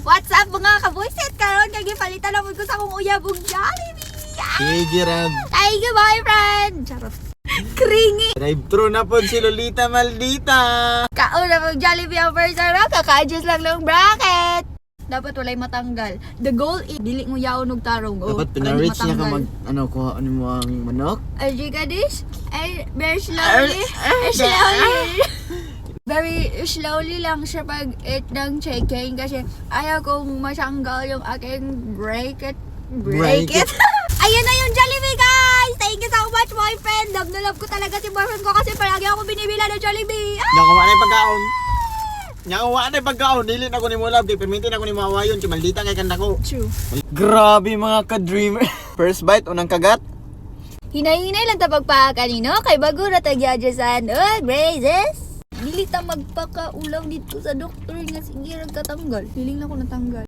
What's up mga kabuisit? Karon kay gipalitan na ko sa akong uyabong Jollibee. Sige, Rab. Thank you, boyfriend. Charot. Kringi. Drive-thru na po si Lolita Maldita. Kauna mong Jollibee ang first araw. Kaka-adjust lang ng bracket. Dapat walay matanggal. The goal is dili mo yaon og tarong. Dapat pina-reach niya ka kuha mo ang manok. As you got this? Very slowly. Very slowly lang siya pag-eat ng chicken kasi ayaw kong masanggal yung aking break it. Ayan na yung Jollibee, guys! Thank you so much, boyfriend! Love na love ko talaga si boyfriend ko kasi palagi ako binibila ng Jollibee. Nakawa na yung pagkaon. Nakawa na yung pagkaon. Dili na ko ni mo love. Permintin ako ni mawayon. Si Maldita kay kanda ko. True. Grabe mga ka-dreamer. First bite, unang kagat. Hinay-hinay lang ta pagpakakanino kay bago na tag-adjustan. Oh, Grazes! Dili ta magpakaulang dito sa doktor nga sige katanggal. Feeling na ko natanggal.